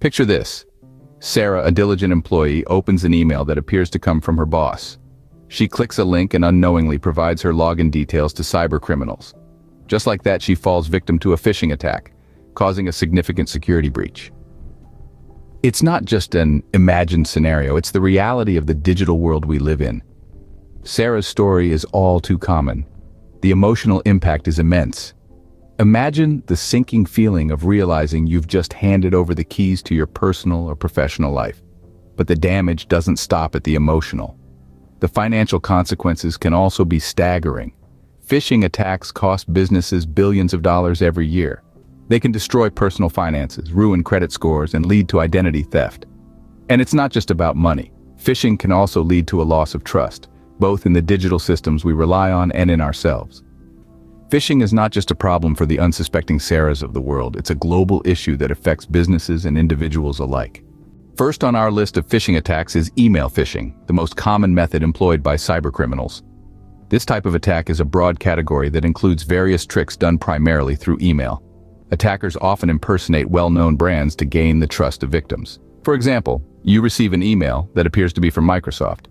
Picture this. Sarah, a diligent employee, opens an email that appears to come from her boss. She clicks a link and unknowingly provides her login details to cybercriminals. Just like that, she falls victim to a phishing attack, causing a significant security breach. It's not just an imagined scenario, it's the reality of the digital world we live in. Sarah's story is all too common. The emotional impact is immense. Imagine the sinking feeling of realizing you've just handed over the keys to your personal or professional life. But the damage doesn't stop at the emotional. The financial consequences can also be staggering. Phishing attacks cost businesses billions of dollars every year. They can destroy personal finances, ruin credit scores, and lead to identity theft. And it's not just about money. Phishing can also lead to a loss of trust, both in the digital systems we rely on and in ourselves. Phishing is not just a problem for the unsuspecting Sarahs of the world, it's a global issue that affects businesses and individuals alike. First on our list of phishing attacks is email phishing, the most common method employed by cybercriminals. This type of attack is a broad category that includes various tricks done primarily through email. Attackers often impersonate well-known brands to gain the trust of victims. For example, you receive an email that appears to be from Microsoft.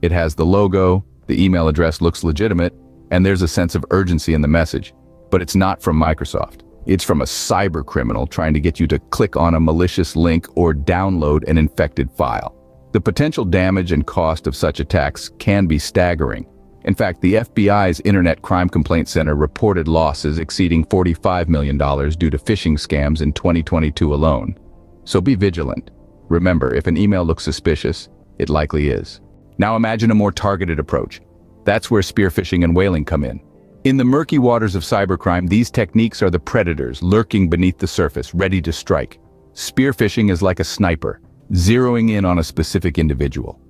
It has the logo, the email address looks legitimate, and there's a sense of urgency in the message. But it's not from Microsoft. It's from a cyber criminal trying to get you to click on a malicious link or download an infected file. The potential damage and cost of such attacks can be staggering. In fact, the FBI's Internet Crime Complaint Center reported losses exceeding $45 million due to phishing scams in 2022 alone. So be vigilant. Remember, if an email looks suspicious, it likely is. Now imagine a more targeted approach. That's where spear phishing and whaling come in. In the murky waters of cybercrime, these techniques are the predators lurking beneath the surface, ready to strike. Spear phishing is like a sniper, zeroing in on a specific individual.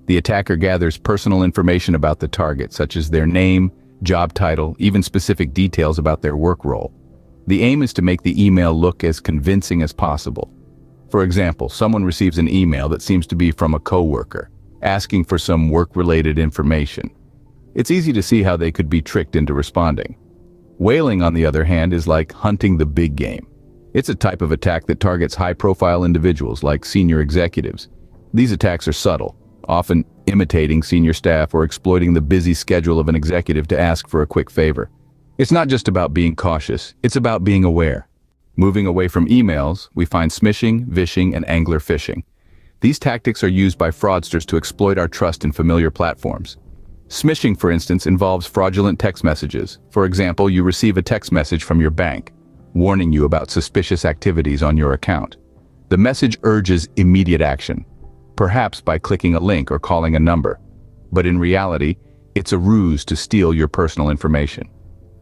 The attacker gathers personal information about the target, such as their name, job title, even specific details about their work role. The aim is to make the email look as convincing as possible. For example, someone receives an email that seems to be from a coworker, asking for some work-related information. It's easy to see how they could be tricked into responding. Whaling, on the other hand, is like hunting the big game. It's a type of attack that targets high-profile individuals like senior executives. These attacks are subtle, often imitating senior staff or exploiting the busy schedule of an executive to ask for a quick favor. It's not just about being cautious, it's about being aware. Moving away from emails, we find smishing, vishing, and angler phishing. These tactics are used by fraudsters to exploit our trust in familiar platforms. Smishing, for instance, involves fraudulent text messages. For example, you receive a text message from your bank, warning you about suspicious activities on your account. The message urges immediate action, perhaps by clicking a link or calling a number. But in reality, it's a ruse to steal your personal information.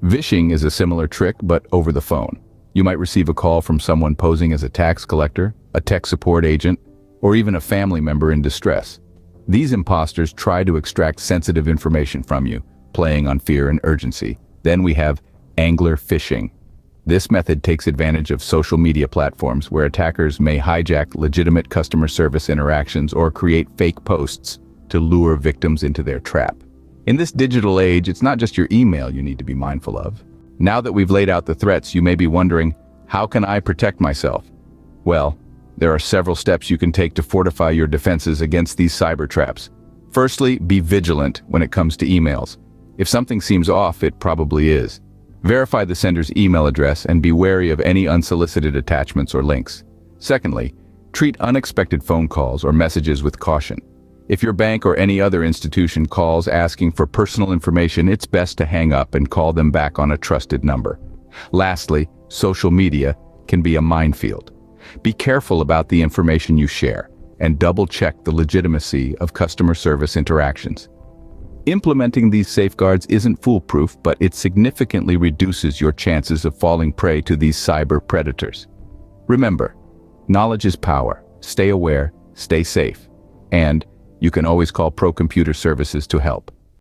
Vishing is a similar trick, but over the phone. You might receive a call from someone posing as a tax collector, a tech support agent, or even a family member in distress. These imposters try to extract sensitive information from you, playing on fear and urgency. Then we have angler phishing. This method takes advantage of social media platforms where attackers may hijack legitimate customer service interactions or create fake posts to lure victims into their trap. In this digital age, it's not just your email you need to be mindful of. Now that we've laid out the threats, you may be wondering, how can I protect myself? Well, there are several steps you can take to fortify your defenses against these cyber traps. Firstly, be vigilant when it comes to emails. If something seems off, it probably is. Verify the sender's email address and be wary of any unsolicited attachments or links. Secondly, treat unexpected phone calls or messages with caution. If your bank or any other institution calls asking for personal information, it's best to hang up and call them back on a trusted number. Lastly, social media can be a minefield. Be careful about the information you share and double-check the legitimacy of customer service interactions. Implementing these safeguards isn't foolproof, but it significantly reduces your chances of falling prey to these cyber predators. Remember, knowledge is power. Stay aware, stay safe, and you can always call Pro Computer Services to help.